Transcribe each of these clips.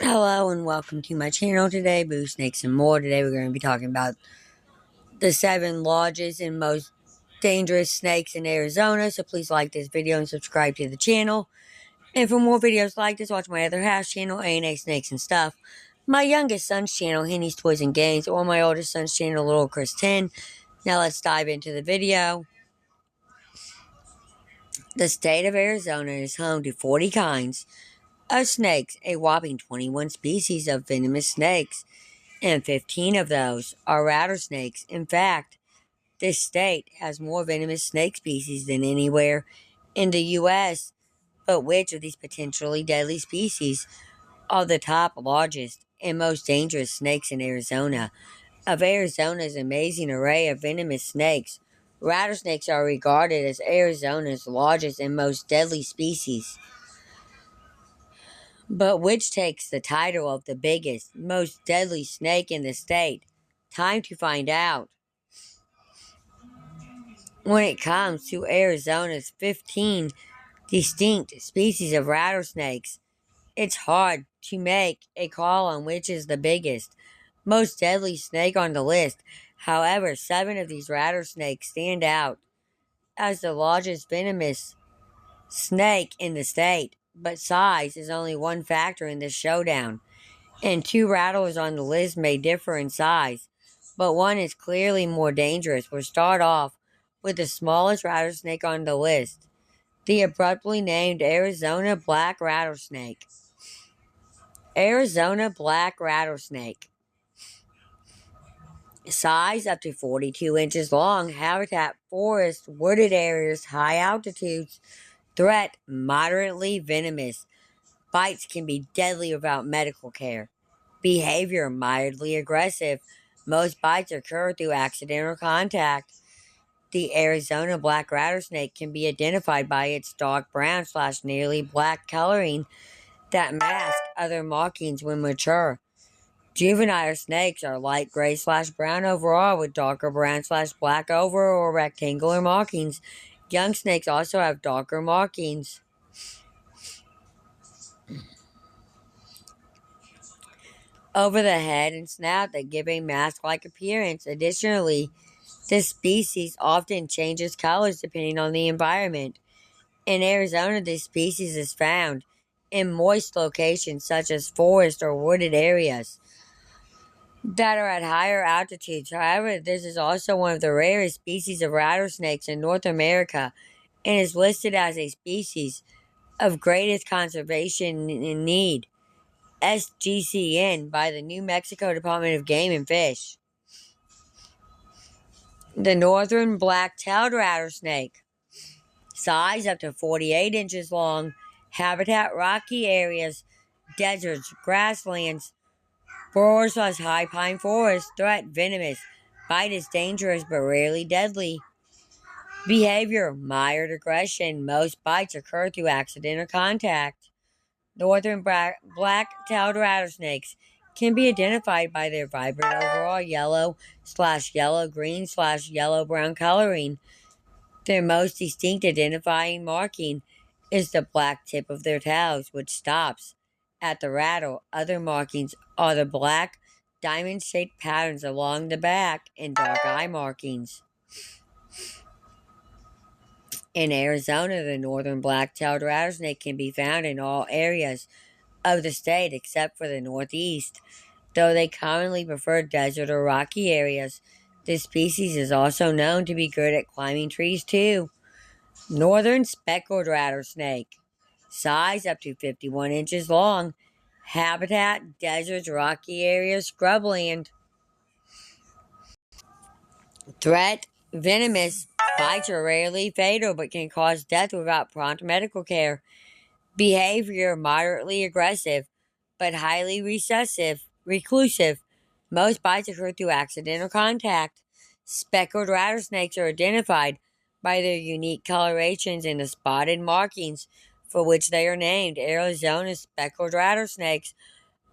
Hello and welcome to my channel today, Boo Snakes and More. Today we're going to be talking about the 7 largest and most dangerous snakes in Arizona. So please like this video and subscribe to the channel. And for more videos like this, watch my other house channel, A&A Snakes and Stuff. My youngest son's channel, Henny's Toys and Games, or my oldest son's channel, Little Chris 10. Now let's dive into the video. The state of Arizona is home to 40 kinds of snakes, a whopping 21 species of venomous snakes, and 15 of those are rattlesnakes. In fact, this state has more venomous snake species than anywhere in the U.S. But which of these potentially deadly species are the top largest and most dangerous snakes in Arizona? Of Arizona's amazing array of venomous snakes, rattlesnakes are regarded as Arizona's largest and most deadly species. But which takes the title of the biggest, most deadly snake in the state? Time to find out. When it comes to Arizona's 15 distinct species of rattlesnakes, it's hard to make a call on which is the biggest, most deadly snake on the list. However, 7 of these rattlesnakes stand out as the largest venomous snake in the state. But size is only one factor in this showdown, and 2 rattlers on the list may differ in size, but one is clearly more dangerous. We'll start off with the smallest rattlesnake on the list, the abruptly named Arizona black rattlesnake. Arizona black rattlesnake. Size up to 42 inches long, habitat forest, wooded areas, high altitudes. Threat moderately venomous. Bites can be deadly without medical care. Behavior mildly aggressive. Most bites occur through accidental contact. The Arizona black rattlesnake can be identified by its dark brown / nearly black coloring that mask other markings when mature. Juvenile snakes are light gray / brown overall with darker brown / black over or rectangular markings. Young snakes also have darker markings over the head and snout that give a mask-like appearance. Additionally, this species often changes colors depending on the environment. In Arizona, this species is found in moist locations such as forest or wooded areas that are at higher altitudes. However, this is also one of the rarest species of rattlesnakes in North America and is listed as a species of greatest conservation in need, SGCN, by the New Mexico Department of Game and Fish. The northern black-tailed rattlesnake. Size up to 48 inches long. Habitat rocky areas, deserts, grasslands, forest / high pine forest. Threat venomous. Bite is dangerous but rarely deadly. Behavior mild aggression. Most bites occur through accidental contact. Northern black-tailed rattlesnakes can be identified by their vibrant overall yellow / yellow-green / yellow-brown coloring. Their most distinct identifying marking is the black tip of their tails, which stops at the rattle. Other markings are the black diamond-shaped patterns along the back and dark eye markings. In Arizona, the northern black-tailed rattlesnake can be found in all areas of the state except for the northeast, though they commonly prefer desert or rocky areas. This species is also known to be good at climbing trees too. Northern speckled rattlesnake. Size up to 51 inches long. Habitat deserts, rocky areas, scrubland. Threat venomous. Bites are rarely fatal but can cause death without prompt medical care. Behavior moderately aggressive but highly reclusive. Most bites occur through accidental contact. Speckled rattlesnakes are identified by their unique colorations and the spotted markings for which they are named. Arizona speckled rattlesnakes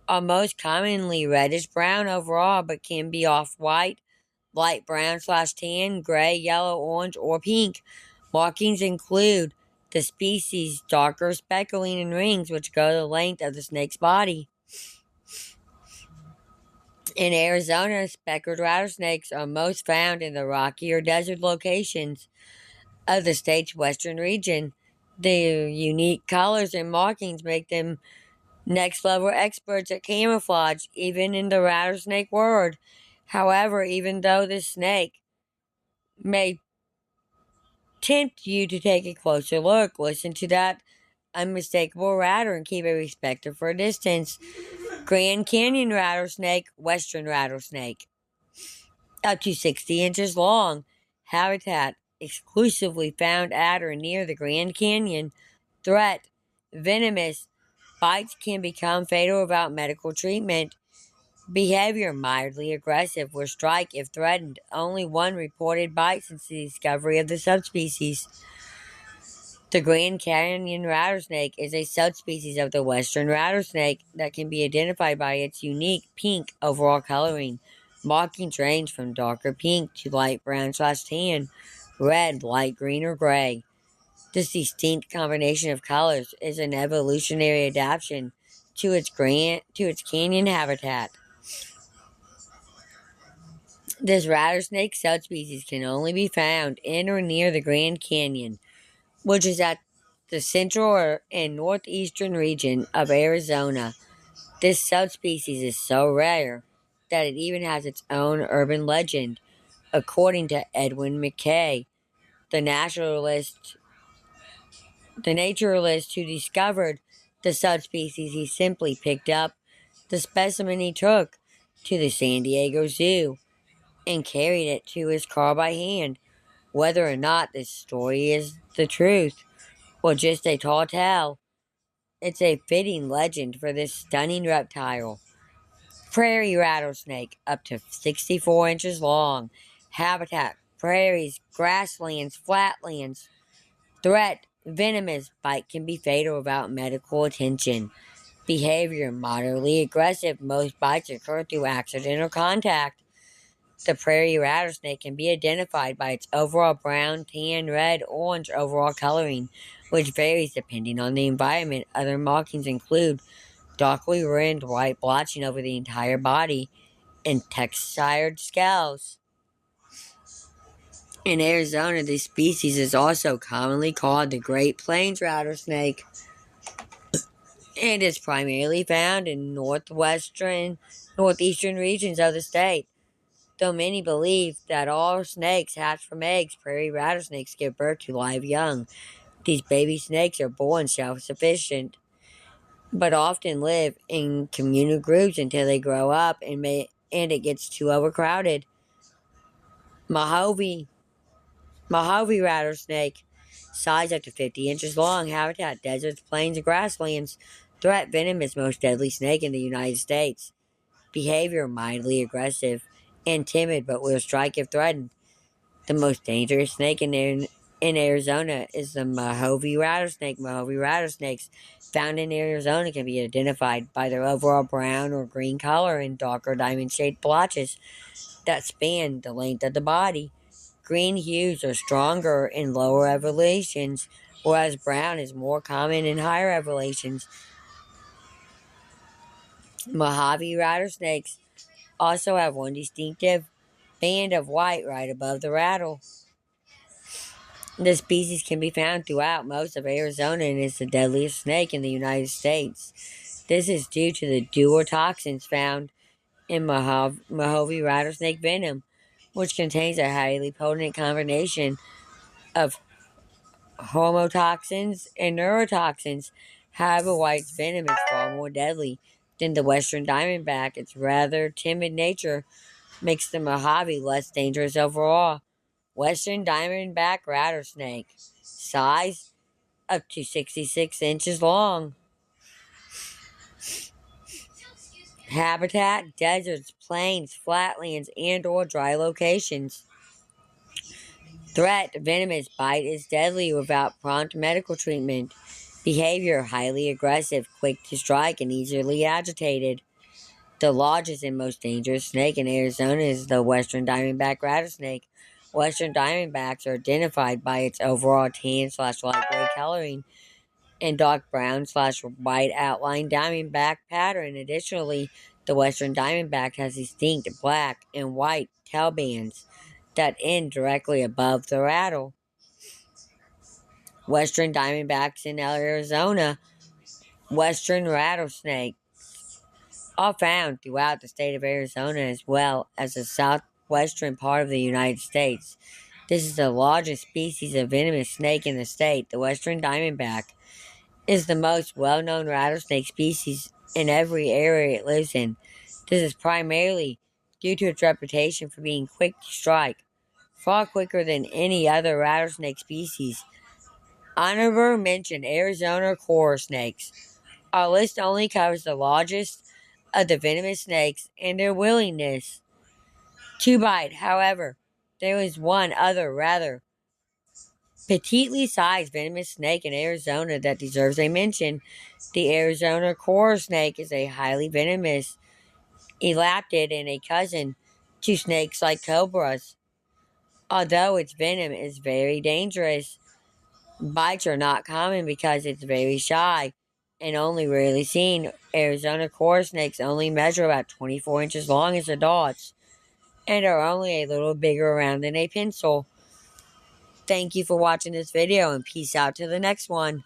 are most commonly reddish-brown overall but can be off-white, light brown / tan, gray, yellow, orange, or pink. Markings include the species' darker speckling and rings which go the length of the snake's body. In Arizona, speckled rattlesnakes are most found in the rocky or desert locations of the state's western region. Their unique colors and markings make them next level experts at camouflage, even in the rattlesnake world. However, even though this snake may tempt you to take a closer look, listen to that unmistakable ratter and keep a respecter for a distance. Grand Canyon rattlesnake, western rattlesnake, up to 60 inches long. Habitat exclusively found at or near the Grand Canyon. Threat venomous. Bites can become fatal without medical treatment. Behavior mildly aggressive will strike if threatened. Only one reported bite since the discovery of the subspecies. The Grand Canyon rattlesnake is a subspecies of the western rattlesnake that can be identified by its unique pink overall coloring. Markings range from darker pink to light brown/tan, red, light green, or gray. This distinct combination of colors is an evolutionary adaptation to its canyon habitat. This rattlesnake subspecies can only be found in or near the Grand Canyon, which is at the central and northeastern region of Arizona. This subspecies is so rare that it even has its own urban legend. According to Edwin McKay, the naturalist, the naturalist who discovered the subspecies, he simply picked up the specimen he took to the San Diego Zoo and carried it to his car by hand. Whether or not this story is the truth or just a tall tale, it's a fitting legend for this stunning reptile. Prairie rattlesnake, up to 64 inches long. Habitat prairies, grasslands, flatlands. Threat venomous. Bite can be fatal without medical attention. Behavior moderately aggressive. Most bites occur through accidental contact. The prairie rattlesnake can be identified by its overall brown, tan, red, orange overall coloring, which varies depending on the environment. Other markings include darkly rimmed white blotching over the entire body and textured scales. In Arizona, this species is also commonly called the Great Plains rattlesnake and is primarily found in northeastern regions of the state. Though many believe that all snakes hatch from eggs, prairie rattlesnakes give birth to live young. These baby snakes are born self-sufficient, but often live in communal groups until they grow up and it gets too overcrowded. Mojave rattlesnake, size up to 50 inches long, habitat deserts, plains, and grasslands. Threat venomous, most deadly snake in the United States. Behavior mildly aggressive and timid, but will strike if threatened. The most dangerous snake in Arizona is the Mojave rattlesnake. Mojave rattlesnakes found in Arizona can be identified by their overall brown or green color and darker diamond-shaped blotches that span the length of the body. Green hues are stronger in lower elevations, whereas brown is more common in higher elevations. Mojave rattlesnakes also have one distinctive band of white right above the rattle. The species can be found throughout most of Arizona and is the deadliest snake in the United States. This is due to the dual toxins found in Mojave rattlesnake venom, which contains a highly potent combination of homotoxins and neurotoxins. However, white's venom is far more deadly than the western diamondback. Its rather timid nature makes the Mojave less dangerous overall. Western diamondback rattlesnake, size up to 66 inches long. Habitat deserts, plains, flatlands, and or dry locations. Threat venomous. Bite is deadly without prompt medical treatment. Behavior highly aggressive, quick to strike, and easily agitated. The largest and most dangerous snake in Arizona is the western diamondback rattlesnake. Western diamondbacks are identified by its overall tan/light gray coloring and dark brown/white outline diamondback pattern. Additionally, The western diamondback has distinct black and white tail bands that end directly above the rattle. Western diamondbacks in Arizona, western rattlesnake, are found throughout the state of Arizona as well as the southwestern part of the United States. This is the largest species of venomous snake in the state. The western diamondback is the most well-known rattlesnake species in every area it lives in. This is primarily due to its reputation for being quick to strike, far quicker than any other rattlesnake species. Honorable mention Arizona coral snakes. Our list only covers the largest of the venomous snakes and their willingness to bite. However, there is one other rather petitely sized venomous snake in Arizona that deserves a mention. The Arizona coral snake is a highly venomous elaptid and a cousin to snakes like cobras. Although its venom is very dangerous, bites are not common because it's very shy and only rarely seen. Arizona coral snakes only measure about 24 inches long as adults and are only a little bigger around than a pencil. Thank you for watching this video and peace out to the next one.